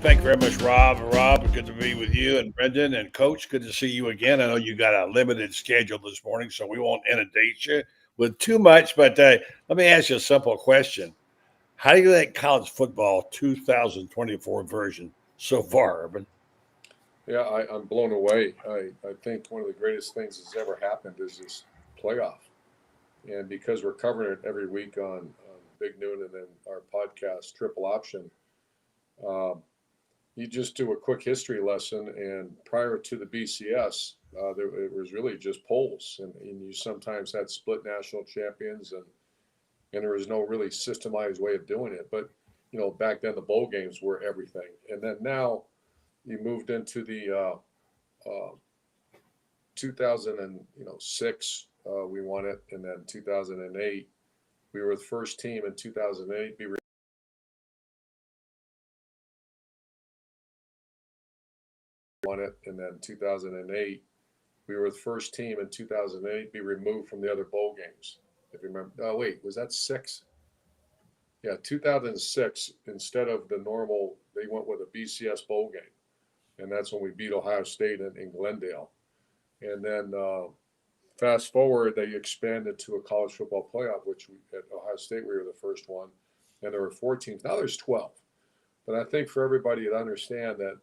Thank you very much, Rob. Rob, good to be with you, and Brendan and Coach. Good to see you again. I know you got a limited schedule this morning, so we won't inundate you with too much. But let me ask you a simple question: how do you like college football 2024 version so far, Urban? Yeah, I'm blown away. I think one of the greatest things that's ever happened is this playoff. And because we're covering it every week on Big Noon and then our podcast, Triple Option, um, you just do a quick history lesson. And prior to the BCS, it was really just polls. And you sometimes had split national champions, and there was no really systemized way of doing it. But, back then the bowl games were everything. And then now you moved into the 2006, we won it, and then 2008, we were the first team in 2008. We won it, and then 2008, we were the first team in 2008 be removed from the other bowl games. If you remember, oh wait, was that six? Yeah, 2006. Instead of the normal, they went with a BCS bowl game, and that's when we beat Ohio State in Glendale. And then fast forward, they expanded to a college football playoff, which at Ohio State we were the first one, and there were four teams. Now there's 12. But I think for everybody to understand that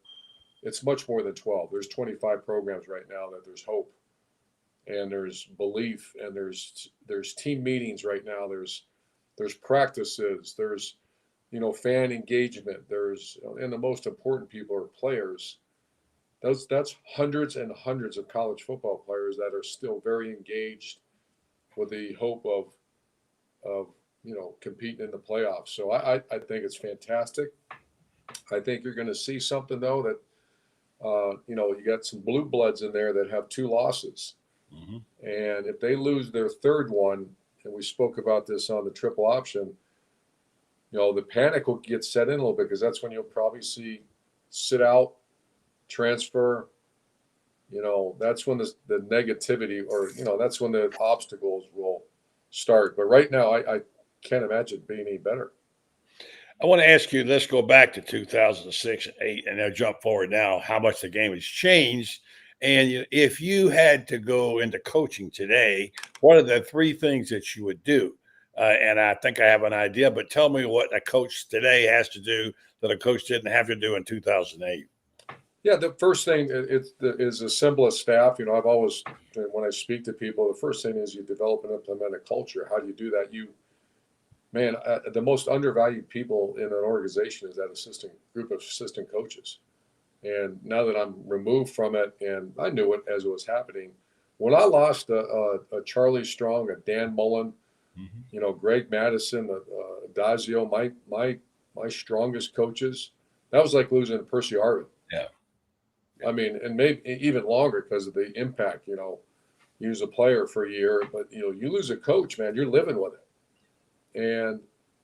it's much more than 12. There's 25 programs right now that there's hope, and there's belief, and there's team meetings right now. There's practices. There's fan engagement. And the most important people are players. That's hundreds and hundreds of college football players that are still very engaged with the hope of competing in the playoffs. So I think it's fantastic. I think you're going to see something though that you got some blue bloods in there that have two losses, Mm-hmm. and if they lose their third one, and we spoke about this on the triple option, the panic will get set in a little bit because that's when you'll probably see sit out, transfer. That's when the negativity, or that's when the obstacles will start. But right now, I can't imagine it being any better. I want to ask you, let's go back to 2006 and 8, and now jump forward now, how much the game has changed. And if you had to go into coaching today, what are the three things that you would do? And I think I have an idea, but tell me what a coach today has to do that a coach didn't have to do in 2008. Yeah, the first thing is assemble a staff. I've always, when I speak to people, the first thing is you develop and implement a culture. How do you do that? The most undervalued people in an organization is that group of assistant coaches. And now that I'm removed from it, and I knew it as it was happening, when I lost a Charlie Strong, a Dan Mullen, Greg Madison, Dazio, my strongest coaches, that was like losing Percy Harvin. Yeah. I mean, and maybe even longer because of the impact. You lose a player for a year, but you lose a coach, man, you're living with it. And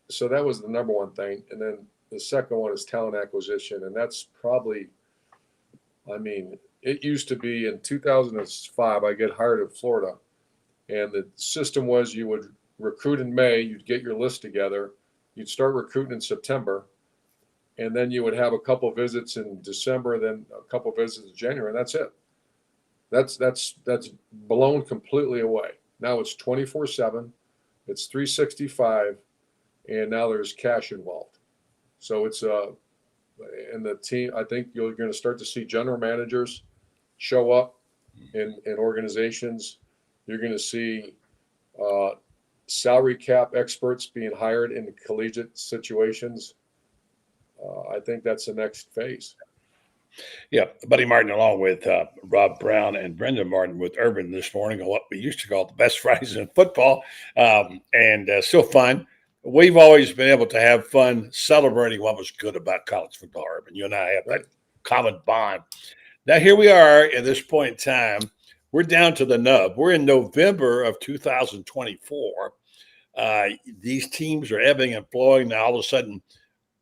so that was the number one thing. And then the second one is talent acquisition, and that's probably, it used to be in 2005, I get hired in Florida, and the system was you would recruit in May, you'd get your list together, you'd start recruiting in September, and then you would have a couple visits in December, then a couple visits in January, and that's it. That's blown completely away. Now it's 24/7, it's 365, and now there's cash involved. So it's and the team. I think you're going to start to see general managers show up in organizations. You're going to see salary cap experts being hired in collegiate situations. I think that's the next phase. Yeah, Buddy Martin, along with Rob Browne and Brendan Martin with Urban this morning on what we used to call the best Fridays in football, and still fun. We've always been able to have fun celebrating what was good about college football, Urban. You and I have that common bond. Now, here we are at this point in time. We're down to the nub. We're in November of 2024. These teams are ebbing and flowing. Now, all of a sudden,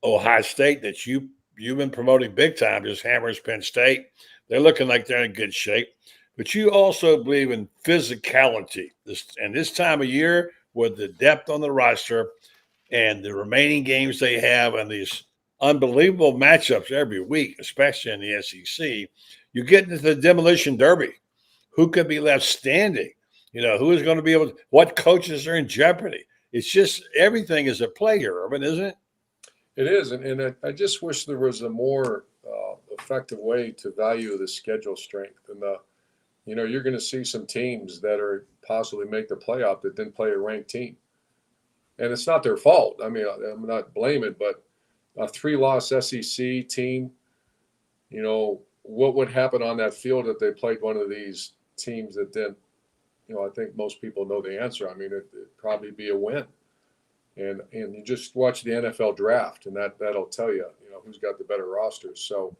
Ohio State, that you've been promoting big time, just hammers Penn State. They're looking like they're in good shape. But you also believe in physicality. This time of year, with the depth on the roster and the remaining games they have and these unbelievable matchups every week, especially in the SEC. You get into the demolition derby. Who could be left standing? Who is going to be able to, what coaches are in jeopardy? It's just everything is at play here, Urban, isn't it? It is, and I just wish there was a more effective way to value the schedule strength. And you're going to see some teams that are possibly make the playoff that didn't play a ranked team, and it's not their fault. I mean, I'm not blaming, but a 3-loss SEC team, what would happen on that field if they played one of these teams that didn't? I think most people know the answer. I mean, it'd probably be a win. And you just watch the NFL draft, and that'll tell you, who's got the better rosters. So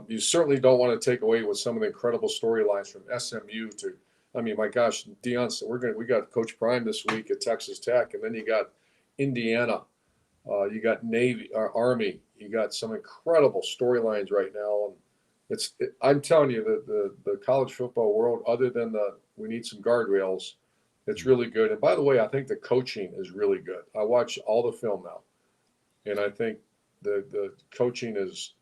you certainly don't want to take away with some of the incredible storylines from SMU to, I mean, my gosh, we got Coach Prime this week at Texas Tech, and then you got Indiana, you got Navy, Army, you got some incredible storylines right now. And I'm telling you, the college football world, other than we need some guardrails. It's really good. And by the way, I think the coaching is really good. I watch all the film now, and I think the coaching there's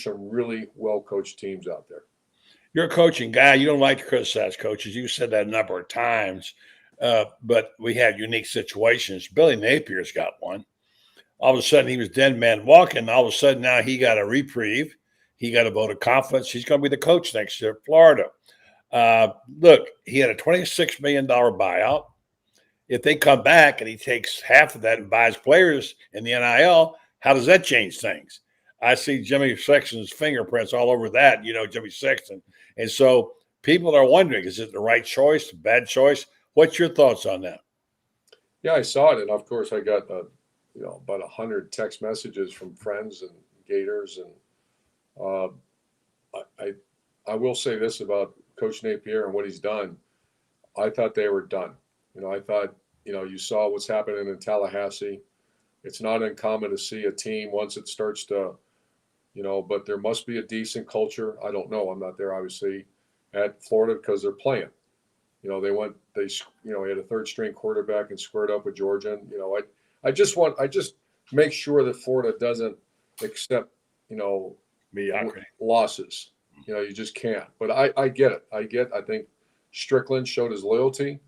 some really well-coached teams out there. You're a coaching guy. You don't like to criticize coaches. You said that a number of times, but we have unique situations. Billy Napier's got one. All of a sudden, he was dead man walking. All of a sudden, now he got a reprieve. He got a vote of confidence. He's going to be the coach next year at Florida. Look, he had a $26 million buyout. If they come back and he takes half of that and buys players in the NIL, how does that change things? I see Jimmy Sexton's fingerprints all over that, Jimmy Sexton. And so people are wondering, is it the right choice, bad choice? What's your thoughts on that? Yeah, I saw it. And of course I got, about 100 text messages from friends and Gators. And I will say this about Coach Napier and what he's done. I thought they were done. I thought, you saw what's happening in Tallahassee. It's not uncommon to see a team once it starts to, but there must be a decent culture. I don't know. I'm not there, obviously, at Florida because they're playing. They had a third string quarterback and squared up with Georgia. And, I just make sure that Florida doesn't accept, losses. You just can't. But I get it. I think Strickland showed his loyalty.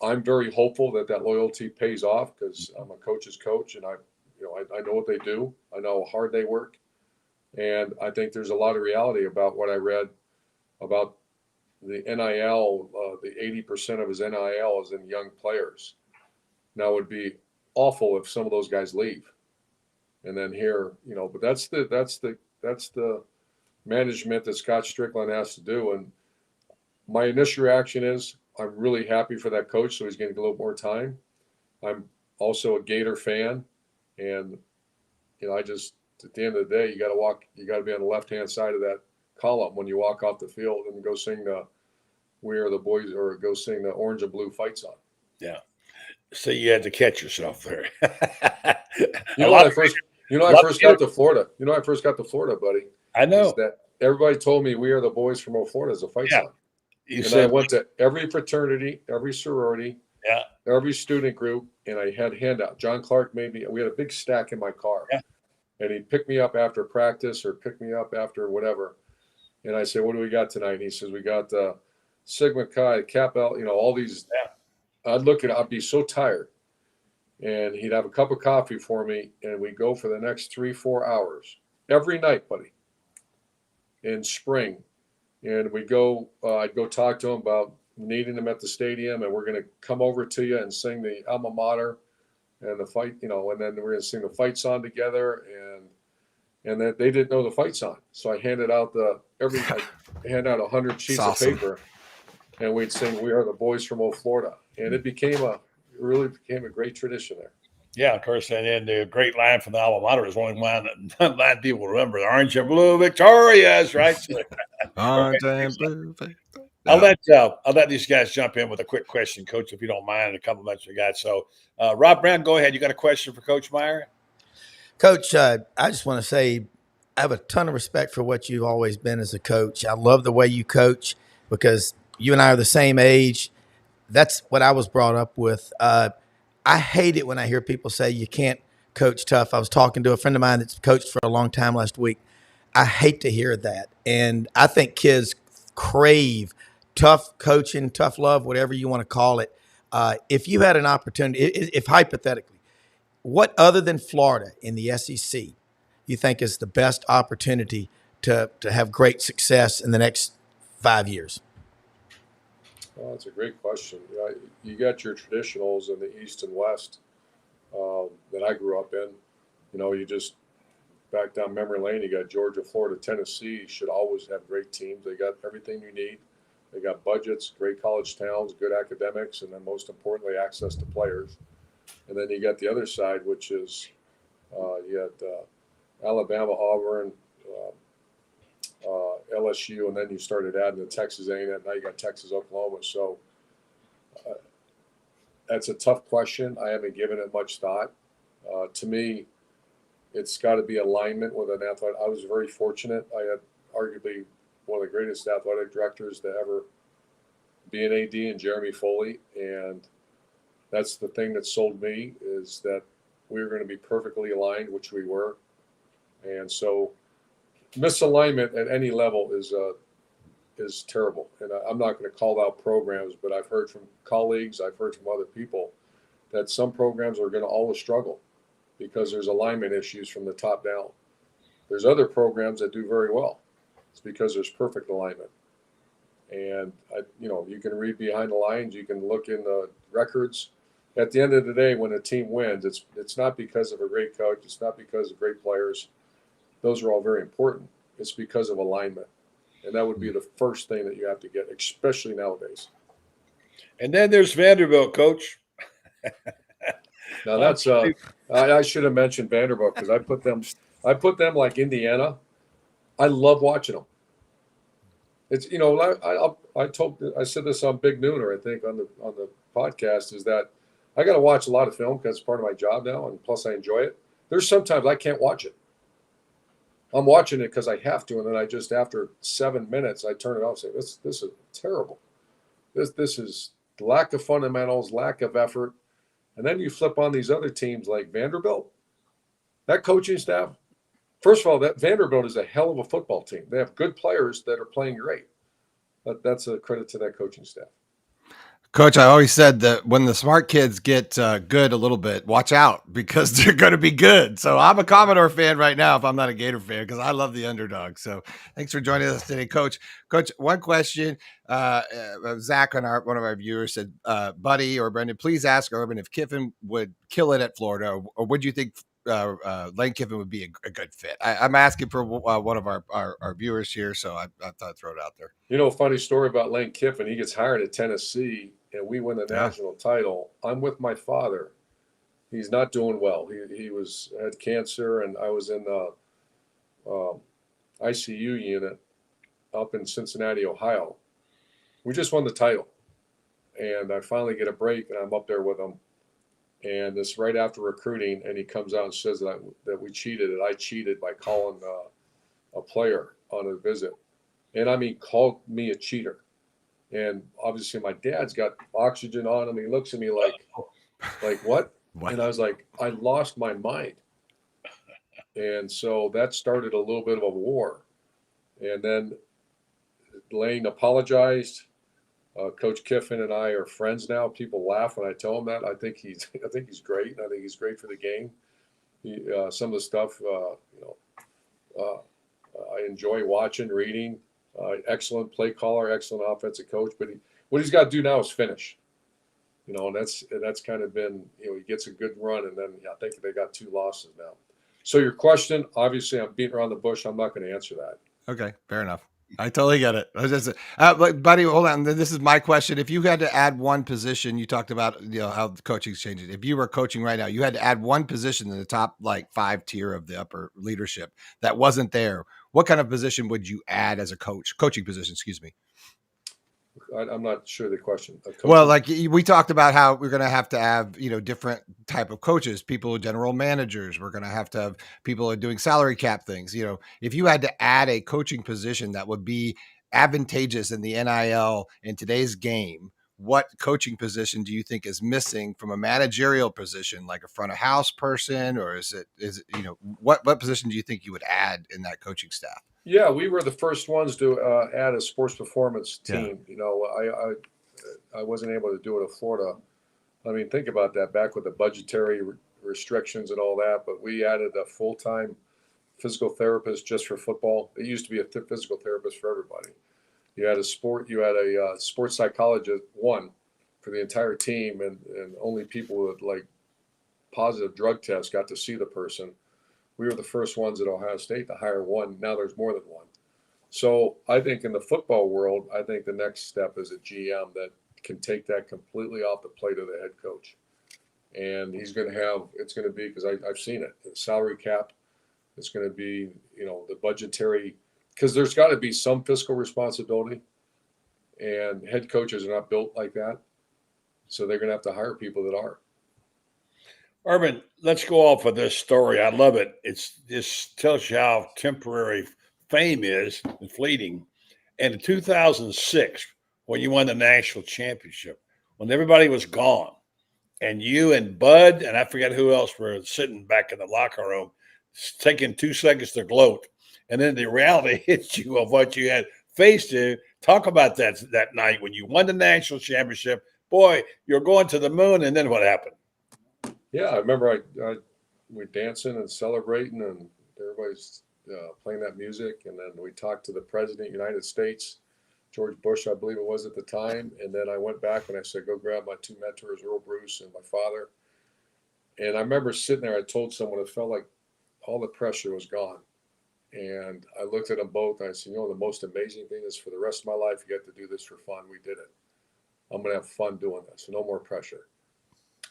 I'm very hopeful that loyalty pays off because I'm a coach's coach, and I know what they do. I know how hard they work, and I think there's a lot of reality about what I read about the NIL. The 80% of his NIL is in young players. Now it would be awful if some of those guys leave, and then here, but that's the management that Scott Strickland has to do. And my initial reaction is I'm really happy for that coach, so he's getting a little more time. I'm also a Gator fan, and I just at the end of the day, you got to be on the left-hand side of that column when you walk off the field and go sing the "We Are the Boys" or go sing the "Orange and Blue" fight song. Yeah, so you had to catch yourself there. I first got to Florida. I first got to Florida, buddy. I know that everybody told me "We Are the Boys from Florida" is a fight song. I went to every fraternity, every sorority, every student group, and I had handout. John Clark we had a big stack in my car. Yeah. And he'd pick me up after practice or pick me up after whatever. And I said, what do we got tonight? And he says, we got Sigma Chi, Kappa, all these. Yeah. I'd be so tired. And he'd have a cup of coffee for me, and we'd go for the next 3-4 hours every night, buddy, in spring. And I'd go talk to him about needing him at the stadium, and we're going to come over to you and sing the alma mater and the fight, and then we're going to sing the fight song together. And that they didn't know the fight song. So I handed out I hand out 100 sheets of paper, and we'd sing "We Are the Boys from Old Florida." And it really became a great tradition there. Yeah, of course. And then the great line from the alma mater is one line that people remember: "Orange and blue, victorious!" Right? Orange and blue. I'll let these guys jump in with a quick question, Coach, if you don't mind, a couple minutes we got. So, Rob Browne, go ahead. You got a question for Coach Meyer? Coach, I just want to say I have a ton of respect for what you've always been as a coach. I love the way you coach because you and I are the same age. That's what I was brought up with. I hate it when I hear people say you can't coach tough. I was talking to a friend of mine that's coached for a long time last week. I hate to hear that. And I think kids crave tough coaching, tough love, whatever you want to call it. If you had an opportunity, if hypothetically, what other than Florida in the SEC you think is the best opportunity to have great success in the next 5 years? Well, that's a great question. You got your traditionals in the East and West that I grew up in. You just back down memory lane, you got Georgia, Florida, Tennessee. Should always have great teams. They got everything you need. They got budgets, great college towns, good academics, and then most importantly, access to players. And then you got the other side, which is you had Alabama, Auburn, LSU, and then you started adding the Texas A&M. Now you got Texas, Oklahoma. So that's a tough question. I haven't given it much thought. To me, it's got to be alignment with an athlete. I was very fortunate. I had arguably one of the greatest athletic directors to ever be an AD in Jeremy Foley. And that's the thing that sold me, is that we were going to be perfectly aligned, which we were. And so misalignment at any level is terrible. And I'm not going to call out programs, but I've heard from colleagues, I've heard from other people that some programs are going to always struggle because there's alignment issues from the top down. There's other programs that do very well. It's because there's perfect alignment. And you can read behind the lines, you can look in the records. At the end of the day, when a team wins, it's not because of a great coach, it's not because of great players. Those are all very important. It's because of alignment. And that would be the first thing that you have to get, especially nowadays. And then there's Vanderbilt, Coach. Now that's I should have mentioned Vanderbilt because I put them like Indiana. I love watching them. It's I said this on Big Nooner, I think, on the podcast, is that I got to watch a lot of film because it's part of my job now, and plus I enjoy it. There's sometimes I can't watch it. I'm watching it because I have to, and then I just, after 7 minutes, I turn it off and say, this is terrible. This is lack of fundamentals, lack of effort. And then you flip on these other teams like Vanderbilt. That coaching staff, first of all, that Vanderbilt is a hell of a football team. They have good players that are playing great. That's a credit to that coaching staff. Coach, I always said that when the smart kids get good a little bit, watch out because they're going to be good. So I'm a Commodore fan right now if I'm not a Gator fan because I love the underdog. So thanks for joining us today, Coach. Coach, one question. Zach, one of our viewers said, Buddy or Brendan, please ask Urban if Kiffin would kill it at Florida, or would you think Lane Kiffin would be a good fit? I'm asking for one of our viewers here, so I thought I'd throw it out there. Funny story about Lane Kiffin. He gets hired at Tennessee, and we win the national title. I'm with my father. He's not doing well. He had cancer, and I was in the ICU unit up in Cincinnati, Ohio. We just won the title, and I finally get a break, and I'm up there with him. And this right after recruiting, and he comes out and says that we cheated, and I cheated by calling a player on a visit. And I mean, called me a cheater. And obviously my dad's got oxygen on him. He looks at me like what? And I was like, I lost my mind. And so that started a little bit of a war. And then Lane apologized. Coach Kiffin and I are friends now. People laugh when I tell them that. I think he's great. I think he's great for the game. Some of the stuff, I enjoy watching, reading. Excellent play caller, excellent offensive coach. But what he's got to do now is finish. And that's kind of been, he gets a good run, and then I think they got 2 losses now. So your question, obviously, I'm beating around the bush. I'm not going to answer that. Okay, fair enough. I totally get it. Buddy, hold on. This is my question. If you had to add one position, you talked about how the coaching's changing. If you were coaching right now, you had to add one position in the top 5 tier of the upper leadership that wasn't there. What kind of position would you add as a coach? Coaching position, excuse me. I'm not sure the question. Well, like we talked about how we're going to have different type of coaches, people, general managers. We're going to have people who are doing salary cap things. If you had to add a coaching position that would be advantageous in the NIL in today's game, what coaching position do you think is missing from a managerial position, like a front of house person, or is it what position do you think you would add in that coaching staff? Yeah, we were the first ones to add a sports performance Yeah. team. I wasn't able to do it in Florida. I mean, think about that, back with the budgetary restrictions and all that, but we added a full-time physical therapist just for football. It used to be a physical therapist for everybody. You had a sports psychologist, one, for the entire team, and only people with like positive drug tests got to see the person. We were the first ones at Ohio State to hire one. Now there's more than one. So I think in the football world, I think the next step is a GM that can take that completely off the plate of the head coach. And it's going to be, because I've seen it, the salary cap. It's going to be, the budgetary, because there's got to be some fiscal responsibility. And head coaches are not built like that. So they're going to have to hire people that are. Urban, let's go off of this story. I love it. This tells you how temporary fame is and fleeting. And in 2006, when you won the national championship, when everybody was gone, and you and Bud, and I forget who else were sitting back in the locker room, taking 2 seconds to gloat, and then the reality hits you of what you had faced to. Talk about that night when you won the national championship. Boy, you're going to the moon, and then what happened? Yeah, I remember we dancing and celebrating, and everybody's playing that music, and then we talked to the President of the United States, George Bush, I believe it was at the time, and then I went back and I said, go grab my two mentors, Earl Bruce and my father. And I remember sitting there, I told someone it felt like all the pressure was gone. And I looked at them both and I said, the most amazing thing is for the rest of my life, you get to do this for fun. We did it. I'm going to have fun doing this. No more pressure.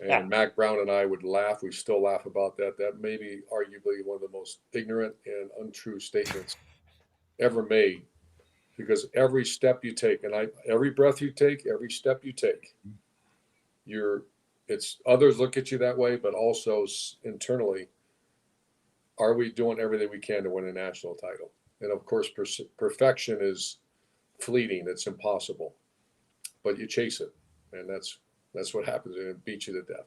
And Mac Brown and I would laugh. We still laugh about that. That may be arguably one of the most ignorant and untrue statements ever made, because every step you take, and every breath you take, every step you take, it's others look at you that way, but also internally, are we doing everything we can to win a national title? And of course, perfection is fleeting. It's impossible, but you chase it, and that's what happens, and it beats you to death.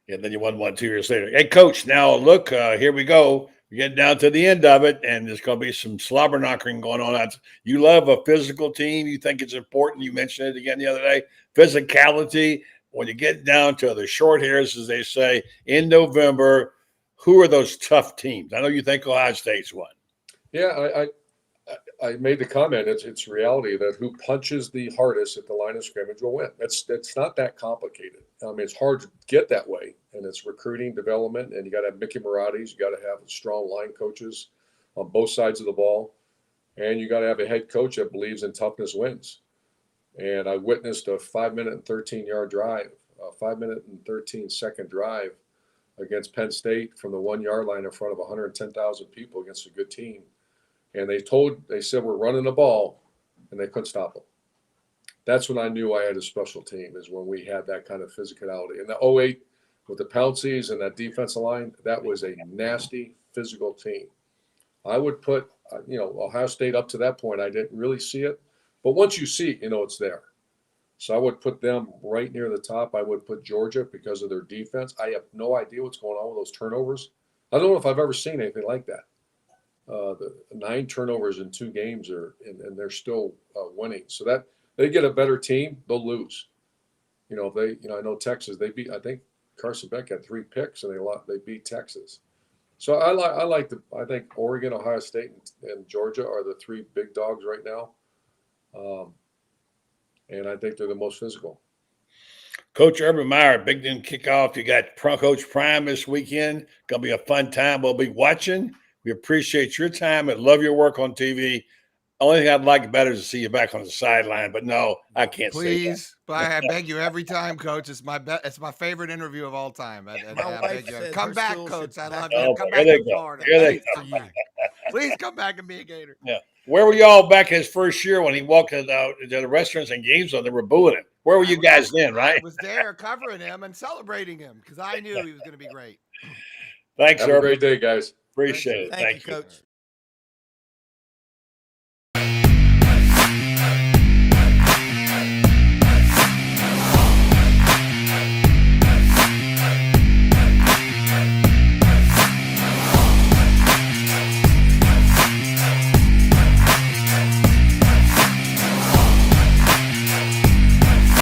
And then you won one 2 years later. Hey, Coach, now look, here we go. We're getting down to the end of it, and there's going to be some slobber knocking going on. You love a physical team. You think it's important. You mentioned it again the other day. Physicality. When you get down to the short hairs, as they say, in November, who are those tough teams? I know you think Ohio State's one. Yeah, I made the comment. It's reality that who punches the hardest at the line of scrimmage will win. It's not that complicated. I mean, it's hard to get that way, and it's recruiting, development, and you got to have Mickey Maratis. You got to have strong line coaches on both sides of the ball, and you got to have a head coach that believes in toughness wins. And I witnessed a 5-minute and 13-yard drive, a 5-minute and 13-second drive against Penn State from the 1-yard line in front of 110,000 people against a good team. And they said, we're running the ball, and they couldn't stop them. That's when I knew I had a special team, is when we had that kind of physicality. And the 08 with the Pounceys and that defensive line, that was a nasty physical team. I would put, Ohio State up to that point. I didn't really see it. But once you see it, it's there. So I would put them right near the top. I would put Georgia because of their defense. I have no idea what's going on with those turnovers. I don't know if I've ever seen anything like that. The 9 turnovers in 2 games and they're still winning. So that they get a better team, they'll lose. I know Texas, I think Carson Beck had 3 picks and they beat Texas. So I think Oregon, Ohio State, and Georgia are the 3 big dogs right now. And I think they're the most physical. Coach Urban Meyer, Big Ten kickoff. You got Coach Prime this weekend. Going to be a fun time. We'll be watching. We appreciate your time and love your work on TV. Only thing I'd like better is to see you back on the sideline, but no, I can't say that. Please, I beg you every time, Coach. It's my favorite interview of all time. I beg you. Come back, Coach. I love you. Come back to Florida. Please come back and be a Gator. Yeah. Where were y'all back his first year when he walked into the restaurants and games on? They were booing him. Where were you guys then, right? I was there covering him and celebrating him because I knew he was going to be great. Thanks, Have a great day, guys. Appreciate it. Thank you, Coach.